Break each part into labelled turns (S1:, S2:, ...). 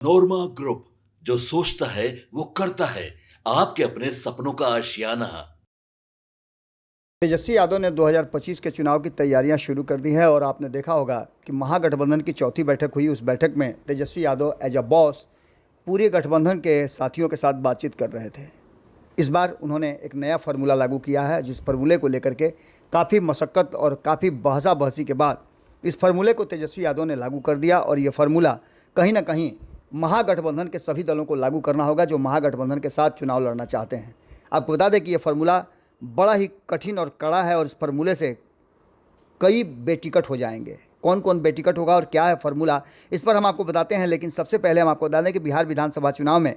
S1: नोरमा group, जो सोचता है वो करता है। आपके अपने सपनों का आशियाना।
S2: तेजस्वी यादव ने 2025 के चुनाव की तैयारियां शुरू कर दी हैं और आपने देखा होगा कि महागठबंधन की चौथी बैठक हुई। उस बैठक में Tejashwi Yadav as a boss पूरे गठबंधन के साथियों के साथ बातचीत कर रहे थे। इस बार उन्होंने एक नया फार्मूला लागू किया है, जिस फार्मूले को लेकर के काफ़ी मशक्क़त और काफ़ी बहसा बहसी के बाद इस फार्मूले को तेजस्वी यादव ने लागू कर दिया। और ये फार्मूला कहीं ना कहीं महागठबंधन के सभी दलों को लागू करना होगा जो महागठबंधन के साथ चुनाव लड़ना चाहते हैं। आपको बता दें कि ये फार्मूला बड़ा ही कठिन और कड़ा है और इस फार्मूले से कई बेटिकट हो जाएंगे। कौन कौन बेटिकट होगा और क्या है फार्मूला, इस पर हम आपको बताते हैं। लेकिन सबसे पहले हम आपको बता दें कि बिहार विधानसभा चुनाव में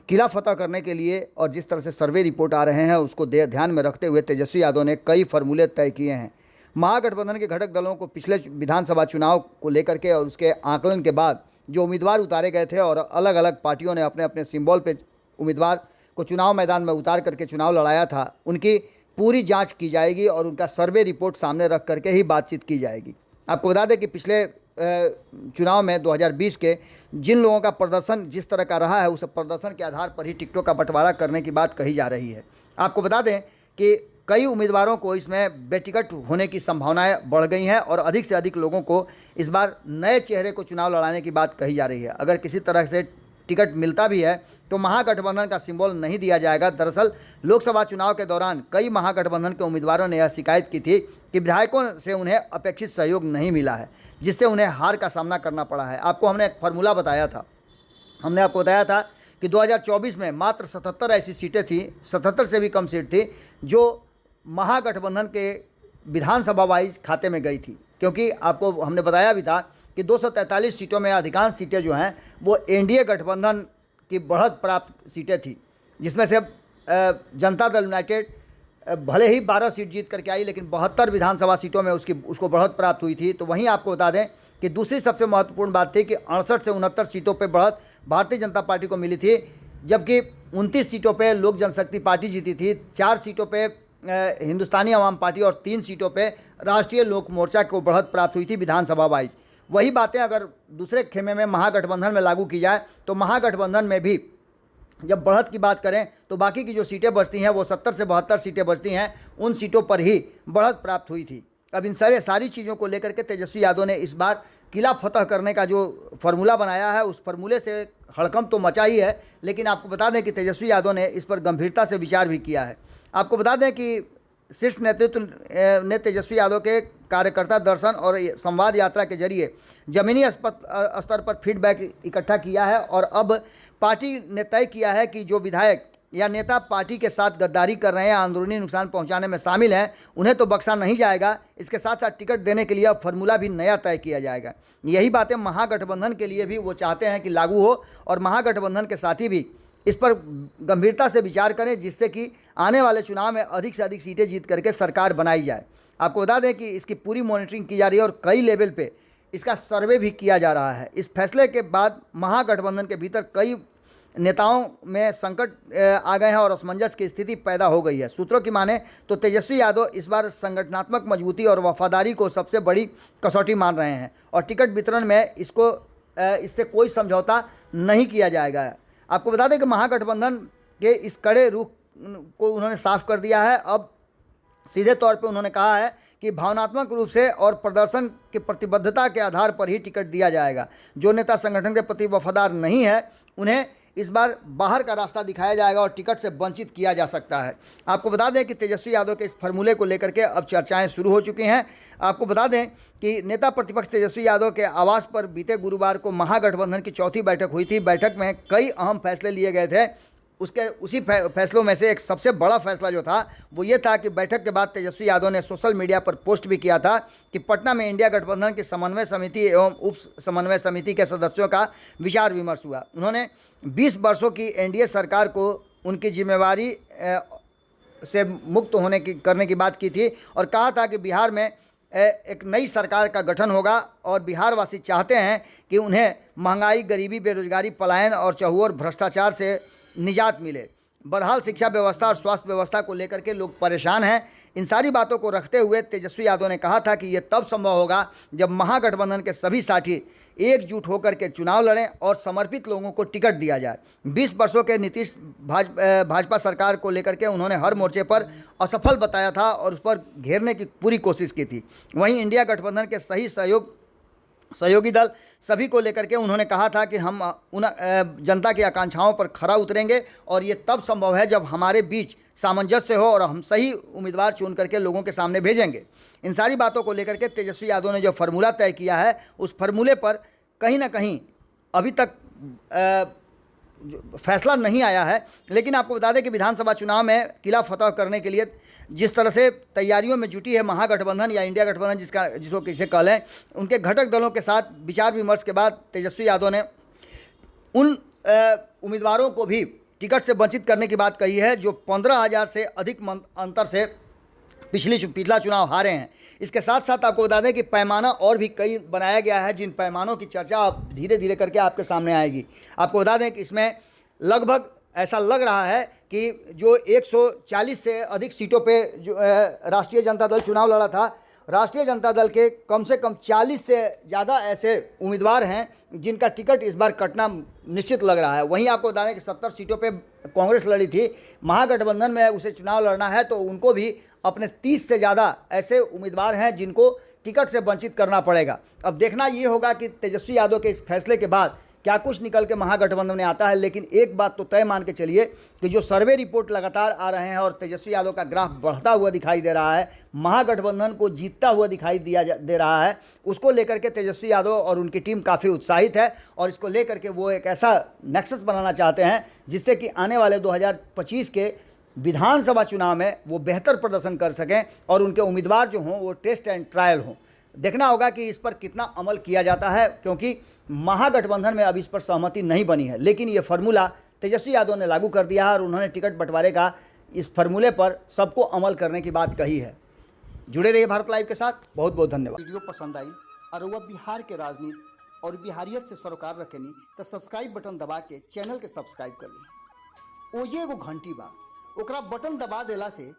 S2: किला फतह करने के लिए और जिस तरह से सर्वे रिपोर्ट आ रहे हैं उसको ध्यान में रखते हुए तेजस्वी यादव ने कई फार्मूले तय किए हैं। महागठबंधन के घटक दलों को पिछले विधानसभा चुनाव को लेकर के और उसके आकलन के बाद जो उम्मीदवार उतारे गए थे और अलग अलग पार्टियों ने अपने अपने सिंबल पे उम्मीदवार को चुनाव मैदान में उतार करके चुनाव लड़ाया था, उनकी पूरी जांच की जाएगी और उनका सर्वे रिपोर्ट सामने रख करके ही बातचीत की जाएगी। आपको बता दें कि पिछले चुनाव में 2020 के जिन लोगों का प्रदर्शन जिस तरह का रहा है उस प्रदर्शन के आधार पर ही टिकटों का बंटवारा करने की बात कही जा रही है। आपको बता दें कि कई उम्मीदवारों को इसमें बेटिकट होने की संभावनाएं बढ़ गई हैं और अधिक से अधिक लोगों को इस बार नए चेहरे को चुनाव लड़ाने की बात कही जा रही है। अगर किसी तरह से टिकट मिलता भी है तो महागठबंधन का सिंबल नहीं दिया जाएगा। दरअसल लोकसभा चुनाव के दौरान कई महागठबंधन के उम्मीदवारों ने यह शिकायत की थी कि विधायकों से उन्हें अपेक्षित सहयोग नहीं मिला है, जिससे उन्हें हार का सामना करना पड़ा है। आपको हमने एक फार्मूला बताया था, हमने आपको बताया था कि 2024 में मात्र 77 ऐसी सीटें थी, 77 से भी कम सीट थी जो महागठबंधन के विधानसभा वाइज खाते में गई थी। क्योंकि आपको हमने बताया भी था कि 243 सीटों में अधिकांश सीटें जो हैं वो एनडीए गठबंधन की बढ़त प्राप्त सीटें थी, जिसमें से जनता दल यूनाइटेड भले ही 12 सीट जीत करके आई लेकिन 72 विधानसभा सीटों में उसको बढ़त प्राप्त हुई थी। तो वहीं आपको बता दें कि दूसरी सबसे महत्वपूर्ण बात थी कि 68 से 69 सीटों पर बढ़त भारतीय जनता पार्टी को मिली थी, जबकि 29 सीटों पर लोक जनशक्ति पार्टी जीती थी, 4 सीटों पर हिंदुस्तानी आवाम पार्टी और 3 सीटों पर राष्ट्रीय लोक मोर्चा को बढ़त प्राप्त हुई थी विधानसभा वाइज। वही बातें अगर दूसरे खेमे में महागठबंधन में लागू की जाए तो महागठबंधन में भी जब बढ़त की बात करें तो बाकी की जो सीटें बचती हैं वो 70 से 72 सीटें बचती हैं, उन सीटों पर ही बढ़त प्राप्त हुई थी। अब इन सारी चीज़ों को लेकर के तेजस्वी यादव ने इस बार किला फतह करने का जो फार्मूला बनाया है उस फार्मूले से हड़कंप तो मचा ही है, लेकिन आपको बता दें कि तेजस्वी यादव ने इस पर गंभीरता से विचार भी किया है। आपको बता दें कि शीर्ष नेतृत्व ने तेजस्वी यादव के कार्यकर्ता दर्शन और संवाद यात्रा के जरिए जमीनी स्तर पर फीडबैक इकट्ठा किया है और अब पार्टी ने तय किया है कि जो विधायक या नेता पार्टी के साथ गद्दारी कर रहे हैं, अंदरूनी नुकसान पहुंचाने में शामिल हैं, उन्हें तो बख्शा नहीं जाएगा। इसके साथ साथ टिकट देने के लिए अब फार्मूला भी नया तय किया जाएगा। यही बातें महागठबंधन के लिए भी वो चाहते हैं कि लागू हो और महागठबंधन के साथी भी इस पर गंभीरता से विचार करें, जिससे कि आने वाले चुनाव में अधिक से अधिक सीटें जीत करके सरकार बनाई जाए। आपको बता दें कि इसकी पूरी मॉनिटरिंग की जा रही है और कई लेवल पे इसका सर्वे भी किया जा रहा है। इस फैसले के बाद महागठबंधन के भीतर कई नेताओं में संकट आ गए हैं और असमंजस की स्थिति पैदा हो गई है। सूत्रों की माने तो तेजस्वी यादव इस बार संगठनात्मक मजबूती और वफादारी को सबसे बड़ी कसौटी मान रहे हैं और टिकट वितरण में इससे कोई समझौता नहीं किया जाएगा। आपको बता दें कि महागठबंधन के इस कड़े रुख को उन्होंने साफ कर दिया है। अब सीधे तौर पे उन्होंने कहा है कि भावनात्मक रूप से और प्रदर्शन की प्रतिबद्धता के आधार पर ही टिकट दिया जाएगा। जो नेता संगठन के प्रति वफादार नहीं है उन्हें इस बार बाहर का रास्ता दिखाया जाएगा और टिकट से वंचित किया जा सकता है। आपको बता दें कि तेजस्वी यादव के इस फार्मूले को लेकर के अब चर्चाएं शुरू हो चुकी हैं। आपको बता दें कि नेता प्रतिपक्ष तेजस्वी यादव के आवास पर बीते गुरुवार को महागठबंधन की चौथी बैठक हुई थी। बैठक में कई अहम फैसले लिए गए थे। उसी फैसलों में से एक सबसे बड़ा फैसला जो था वो ये था कि बैठक के बाद तेजस्वी यादव ने सोशल मीडिया पर पोस्ट भी किया था कि पटना में इंडिया गठबंधन की समन्वय समिति एवं उप समन्वय समिति के सदस्यों का विचार विमर्श हुआ। उन्होंने 20 वर्षों की एनडीए सरकार को उनकी जिम्मेवारी से मुक्त करने की बात की थी और कहा था कि बिहार में एक नई सरकार का गठन होगा और बिहारवासी चाहते हैं कि उन्हें महंगाई, गरीबी, बेरोजगारी, पलायन और चहुओर भ्रष्टाचार से निजात मिले। बहरहाल शिक्षा व्यवस्था और स्वास्थ्य व्यवस्था को लेकर के लोग परेशान हैं। इन सारी बातों को रखते हुए तेजस्वी यादव ने कहा था कि ये तब संभव होगा जब महागठबंधन के सभी साथी एकजुट होकर के चुनाव लड़ें और समर्पित लोगों को टिकट दिया जाए। 20 वर्षों के नीतीश भाजपा सरकार को लेकर के उन्होंने हर मोर्चे पर असफल बताया था और उस पर घेरने की पूरी कोशिश की थी। वहीं इंडिया गठबंधन के सही सहयोगी दल सभी को लेकर के उन्होंने कहा था कि हम उन जनता की आकांक्षाओं पर खरा उतरेंगे और ये तब संभव है जब हमारे बीच सामंजस्य हो और हम सही उम्मीदवार चुन करके लोगों के सामने भेजेंगे। इन सारी बातों को लेकर के तेजस्वी यादव ने जो फार्मूला तय किया है, उस फार्मूले पर कहीं ना कहीं अभी तक फैसला नहीं आया है। लेकिन आपको बता दें कि विधानसभा चुनाव में किला फतह करने के लिए जिस तरह से तैयारियों में जुटी है महागठबंधन या इंडिया गठबंधन जिसको किसे कह लें, उनके घटक दलों के साथ विचार विमर्श के बाद तेजस्वी यादव ने उन उम्मीदवारों को भी टिकट से वंचित करने की बात कही है जो 15,000 से अधिक अंतर से पिछला चुनाव हारे हैं। इसके साथ साथ आपको बता दें कि पैमाना और भी कई बनाया गया है, जिन पैमानों की चर्चा अब धीरे धीरे करके आपके सामने आएगी। आपको बता दें कि इसमें लगभग ऐसा लग रहा है कि जो 140 से अधिक सीटों पे जो राष्ट्रीय जनता दल चुनाव लड़ा था, राष्ट्रीय जनता दल के कम से कम 40 से ज़्यादा ऐसे उम्मीदवार हैं जिनका टिकट इस बार कटना निश्चित लग रहा है। वहीं आपको बता दें कि 70 सीटों पे कांग्रेस लड़ी थी। महागठबंधन में उसे चुनाव लड़ना है तो उनको भी अपने 30 से ज़्यादा ऐसे उम्मीदवार हैं जिनको टिकट से वंचित करना पड़ेगा। अब देखना ये होगा कि तेजस्वी यादव के इस फैसले के बाद क्या कुछ निकल के महागठबंधन में आता है। लेकिन एक बात तो तय मान के चलिए कि जो सर्वे रिपोर्ट लगातार आ रहे हैं और तेजस्वी यादव का ग्राफ बढ़ता हुआ दिखाई दे रहा है, महागठबंधन को जीतता हुआ दिखाई दे रहा है, उसको लेकर के तेजस्वी यादव और उनकी टीम काफ़ी उत्साहित है और इसको लेकर के वो एक ऐसा नेक्सस बनाना चाहते हैं जिससे कि आने वाले 2025 के विधानसभा चुनाव में वो बेहतर प्रदर्शन कर सकें और उनके उम्मीदवार जो हों वो टेस्ट एंड ट्रायल हों। देखना होगा कि इस पर कितना अमल किया जाता है, क्योंकि महागठबंधन में अब इस पर सहमति नहीं बनी है। लेकिन ये फार्मूला तेजस्वी यादव ने लागू कर दिया है और उन्होंने टिकट बंटवारे का इस फार्मूले पर सबको अमल करने की बात कही है। जुड़े रहिए भारत लाइव के साथ। बहुत बहुत धन्यवाद। वीडियो पसंद आई और वह बिहार के राजनीति और बिहारियत से सरोकार रखेनी तो सब्सक्राइब बटन दबा के चैनल के सब्सक्राइब कर ली। ओजे एगो घंटी बा, ओकरा बटन दबा देला से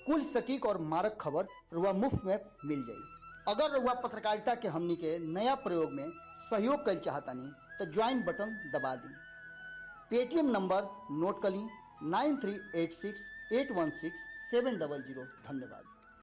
S2: कुल सटीक और मारक खबर रुआ मुफ्त में मिल जाई। अगर रुआ पत्रकारिता के हमनी के नया प्रयोग में सहयोग कर चाहतानी तो ज्वाइन बटन दबा दी। पेटीएम नंबर नोट कर ली 9386816700। धन्यवाद।